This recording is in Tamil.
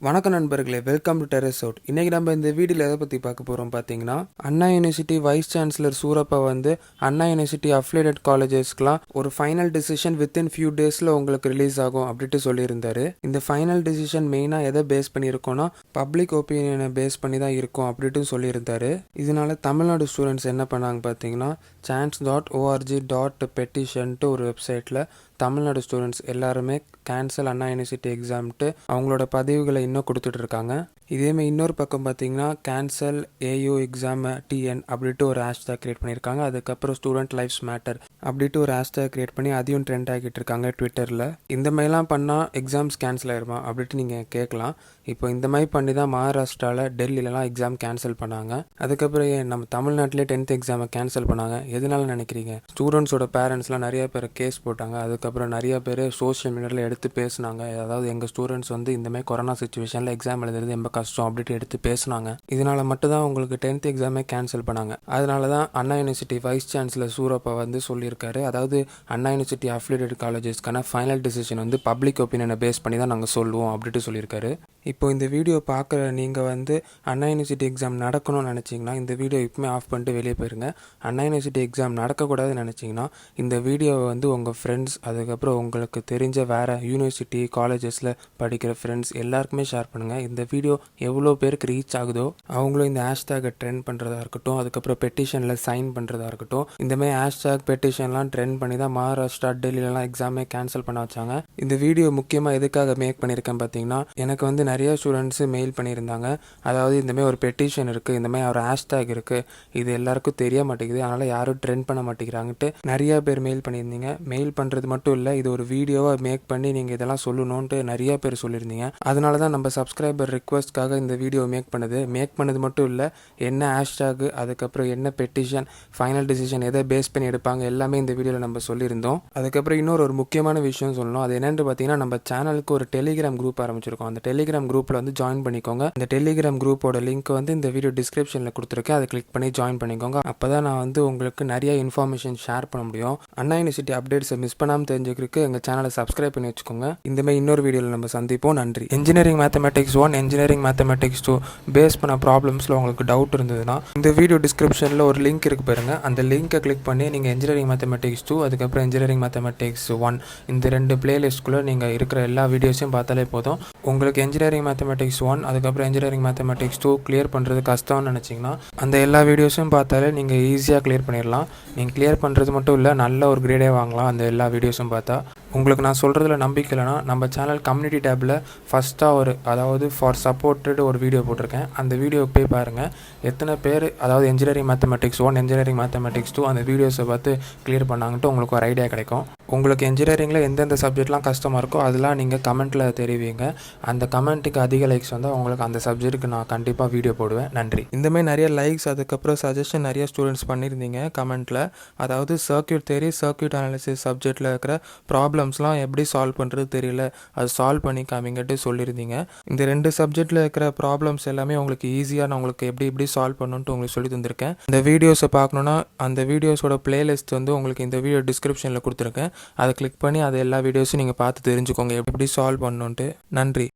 வணக்கம் நண்பர்களே, வெல்கம் டு terraceout. இன்னைக்கு நம்ம இந்த வீடியோவில் எதை பற்றி பார்க்க போகிறோம் பார்த்தீங்கன்னா, அண்ணா யூனிவர்சிட்டி வைஸ் சான்சலர் சூரப்பா வந்து அண்ணா யூனிவர்சிட்டி அஃபிலியேட்டட் காலேஜஸ்க்குலாம் ஒரு ஃபைனல் டிசிஷன் வித்தின் ஃபியூ டேஸில் உங்களுக்கு ரிலீஸ் ஆகும் அப்படின்ட்டு சொல்லியிருந்தாரு. இந்த ஃபைனல் டிசிஷன் மெயினாக எதை பேஸ் பண்ணியிருக்கோன்னா பப்ளிக் ஒப்பீனியனை பேஸ் பண்ணி தான் இருக்கும் அப்படின்ட்டு சொல்லியிருந்தாரு. இதனால தமிழ்நாடு ஸ்டூடெண்ட்ஸ் என்ன பண்ணாங்க பார்த்தீங்கன்னா, chance.org.petition ஒரு வெப்சைட்டில் தமிழ்நாடு ஸ்டூடெண்ட்ஸ் எல்லாருமே கேன்சல் அண்ணா யூனிவர்சிட்டி எக்ஸாம்ட்டு அவங்களோட பதிவுகளை இன்னும் கொடுத்துட்டு இருக்காங்க. இதேமாதிரி இன்னொரு பக்கம் பார்த்தீங்கன்னா கேன்சல் ஏயு எக்ஸாம் டிஎன் அப்படின்ட்டு ஒரு ஹேஷ்டேக் கிரியேட் பண்ணியிருக்காங்க. அதுக்கப்புறம் ஸ்டூடெண்ட் லைஃப்ஸ் மேட்டர் அப்படின்ட்டு ஒரு ஹேஷ்டேக் கிரியேட் பண்ணி அதையும் ட்ரெண்ட் ஆகிட்டு இருக்காங்க ட்விட்டரில். இந்த மாதிரிலாம் பண்ணால் எக்ஸாம்ஸ் கேன்சல் ஆயிருமா அப்படின்ட்டு நீங்கள் கேட்கலாம். இப்போ இந்த மாதிரி பண்ணி தான் மகாராஷ்டிராவில் டெல்லியிலலாம் எக்ஸாம் கேன்சல் பண்ணாங்க. அதுக்கப்புறம் நம்ம தமிழ்நாட்டிலே 10th எக்ஸாமை கேன்சல் பண்ணாங்க. எதனால நினைக்கிறீங்க? ஸ்டூடெண்ட்ஸோட பேரண்ட்ஸ்லாம் நிறைய பேர் கேஸ் போட்டாங்க. அதுக்கப்புறம் நிறைய பேர் சோஷியல் மீடியாவில் எடுத்து பேசினாங்க. அதாவது எங்கள் ஸ்டூடெண்ட்ஸ் வந்து இந்தமாதிரி கொரோனா சுச்சுவேஷனில் எக்ஸாம் எழுதுறது ரொம்ப கஷ்டம் அப்படின்ட்டு எடுத்து பேசினாங்க. இதனால மட்டும்தான் உங்களுக்கு 10th எக்ஸாமே கேன்சல் பண்ணாங்க. அதனால தான் அண்ணா யூனிவர்சிட்டி வைஸ் சான்சலர் சூரப்பா வந்து சொல்லியிருக்காரு. அதாவது அண்ணா யூனிவர்சிட்டி அஃபிலியேட்டட் காலேஜஸ்க்கான ஃபைனல் டிசிஷன் வந்து பப்ளிக் ஒப்பீனியனை பேஸ் பண்ணி தான் நாங்கள் சொல்லுவோம் அப்படின்ட்டு சொல்லியிருக்காரு. இப்போ இந்த வீடியோ பார்க்குற நீங்கள் வந்து அண்ணா யூனிவர்சிட்டி எக்ஸாம் நடக்கணும்னு நினச்சிங்கன்னா இந்த வீடியோ இப்போமே ஆஃப் பண்ணிட்டு வெளியே போயிருங்க. அண்ணா யூனிவர்சிட்டி எக்ஸாம் நடக்கக்கூடாதுன்னு நினச்சிங்கன்னா இந்த வீடியோவை வந்து உங்கள் ஃப்ரெண்ட்ஸ், அதுக்கப்புறம் உங்களுக்கு தெரிஞ்ச வேறு யூனிவர்சிட்டி காலேஜஸில் படிக்கிற ஃப்ரெண்ட்ஸ் எல்லாருக்குமே ஷேர் பண்ணுங்கள். இந்த வீடியோ எவ்வளோ பேருக்கு ரீச் ஆகுதோ அவங்களும் இந்த ஹேஷ்டேக்கை ட்ரெண்ட் பண்ணுறதா இருக்கட்டும், அதுக்கப்புறம் பெட்டிஷனில் சைன் பண்ணுறதா இருக்கட்டும், இந்தமாதிரி ஹேஷ்டேக் பெட்டிஷன்லாம் ட்ரெண்ட் பண்ணி தான் மகாராஷ்டிரா டெல்லியிலலாம் எக்ஸாமே கேன்சல் பண்ண வச்சாங்க. இந்த வீடியோ முக்கியமாக எதுக்காக மேக் பண்ணியிருக்கேன் பார்த்தீங்கன்னா, எனக்கு வந்து நிறைய ஸ்டூடெண்ட்ஸு மெயில் பண்ணியிருந்தாங்க. அதாவது இந்தமாதிரி ஒரு பெட்டிஷன் இருக்குது, இந்தமாதிரி ஒரு ஹேஷ்டேக் இருக்குது, இது எல்லாருக்கும் தெரிய மாட்டேங்குது, அதனால் யாரும் ட்ரெண்ட் பண்ண மாட்டேங்கிறாங்கன்ட்டு நிறைய பேர் மெயில் பண்ணியிருந்தீங்க. மெயில் பண்ணுறது மட்டும் இல்லை, இது ஒரு வீடியோவாக மேக் பண்ணி நீங்கள் இதெல்லாம் சொல்லணுன்ட்டு நிறைய பேர் சொல்லியிருந்தீங்க. அதனால தான் நம்ம சப்ஸ்கிரைபர் ரிக்வஸ்ட்காக இந்த வீடியோ மேக் பண்ணது மட்டும் இல்லை, என்ன ஹேஷ்டேக், அதுக்கப்புறம் என்ன பெட்டிஷன், ஃபைனல் டிசிஷன் எதை பேஸ் பண்ணி எடுப்பாங்க எல்லாமே இந்த வீடியோவில் நம்ம சொல்லியிருந்தோம். அதுக்கப்புறம் இன்னொரு முக்கியமான விஷயம் சொல்லணும். அது என்னென்னு பார்த்தீங்கன்னா, நம்ம சேனலுக்கு ஒரு டெலிகிராம் குரூப் ஆரம்பிச்சிருக்கோம். அந்த டெலிகிராம் குரூப்பில் வந்து ஜாயின் பண்ணிக்கோங்க. இந்த டெலிகிராம் குரூப்போட லிங்க் வந்து இந்த வீடியோ டிஸ்கிரிப்ஷனில் கொடுத்துருக்கேன். அதை கிளிக் பண்ணி ஜாயின் பண்ணிக்கோங்க. அப்போ தான் நான் வந்து உங்களுக்கு நிறைய இன்ஃபர்மேஷன் ஷேர் பண்ண முடியும். அண்ணா யூனிவர்சிட்டி அப்டேட்ஸை மிஸ் பண்ணாமல் தெரிஞ்சுக்கிறதுக்கு எங்கள் சேனலை சப்ஸ்கிரைப் பண்ணி வச்சுக்கோங்க. இந்தமாதிரி இன்னொரு வீடியோவில் நம்ம சந்திப்போம். நன்றி. Engineering mathematics 1, engineering mathematics 2 face பண்ண ப்ராப்ளம்ஸில் உங்களுக்கு டவுட் இருந்ததுன்னா இந்த வீடியோ டிஸ்கிரிப்ஷனில் ஒரு லிங்க் இருக்கு பாருங்க. அந்த லிங்கை கிளிக் பண்ணி நீங்கள் இன்ஜினியரிங் மேத்தமெட்டிக்ஸ் 2 அதுக்கப்புறம் இன்ஜினியரிங் மேத்தமெட்டிக்ஸ் 1 இந்த 2 பிளேலிஸ்ட்குள்ளே நீங்கள் இருக்கிற எல்லா வீடியோஸையும் பார்த்தாலே போதும். உங்களுக்கு இன்ஜினியரிங் மேத்தமெட்டிக்ஸ் 1 அதுக்கப்புறம் இன்ஜினியரிங் மேத்தமெட்டிக்ஸ் 2 கிளியர் பண்ணுறது கஷ்டம்னு நினச்சிங்கன்னா அந்த எல்லா வீடியோஸும் பார்த்தாலே நீங்கள் ஈஸியாக கிளியர் பண்ணிடலாம். நீங்கள் கிளியர் பண்ணுறது மட்டும் இல்லை, நல்ல ஒரு கிரேடே வாங்கலாம் அந்த எல்லா வீடியோஸும் பார்த்தா. உங்களுக்கு நான் சொல்கிறதுல நம்பிக்கை இல்லைனா நம்ம சேனல் கம்யூனிட்டி டேப்பில் ஃபஸ்ட்டாக அதாவது ஃபார் சப்போர்ட்டட் ஒரு வீடியோ போட்டிருக்கேன். அந்த வீடியோக்கு போய் பாருங்கள். எத்தனை பேர் அதாவது இன்ஜினியரிங் மேத்தமெட்டிக்ஸ் 1, இன்ஜினியரிங் மேத்தமெட்டிக்ஸ் 2 அந்த வீடியோஸை பார்த்து கிளியர் பண்ணாங்கன்ட்டு உங்களுக்கு ஒரு ஐடியா கிடைக்கும். உங்களுக்கு இன்ஜினியரிங்கில் எந்தெந்த சப்ஜெக்ட்லாம் கஷ்டமாக இருக்கோ அதெல்லாம் நீங்கள் கமெண்ட்டில் தெரிவிங்க. அந்த கமெண்ட்டுக்கு அதிக லைக்ஸ் வந்தால் உங்களுக்கு அந்த சப்ஜெக்ட்டுக்கு நான் கண்டிப்பாக வீடியோ போடுவேன். நன்றி. இந்தமாதிரி நிறைய லைக்ஸ் அதுக்கப்புறம் சஜஷன் நிறைய ஸ்டூடெண்ட்ஸ் பண்ணியிருந்தீங்க கமெண்ட்டில். அதாவது சர்க்யூட் தியரி, சர்க்யூட் அனாலிசிஸ் சப்ஜெக்டில் இருக்கிற ப்ராப்ளம்ஸ்லாம் எப்படி சால்வ் பண்ணுறது தெரியல, அது சால்வ் பண்ணி காமிங்கட்டு சொல்லியிருந்தீங்க. இந்த 2 சப்ஜெக்டில் இருக்கிற ப்ராப்ளம்ஸ் எல்லாமே உங்களுக்கு ஈஸியாக நான் உங்களுக்கு எப்படி சால்வ் பண்ணணுன்ட்டு உங்களுக்கு சொல்லி தந்திருக்கேன். இந்த வீடியோஸை பார்க்கணுன்னா அந்த வீடியோஸோட பிளேலிஸ்ட் வந்து உங்களுக்கு இந்த வீடியோ டிஸ்கிரிப்ஷனில் கொடுத்துருக்கேன். அதை கிளிக் பண்ணி அது எல்லா வீடியோஸும் நீங்கள் பார்த்து தெரிஞ்சுக்கோங்க எப்படி சால்வ் பண்ணணுன்ட்டு. நன்றி.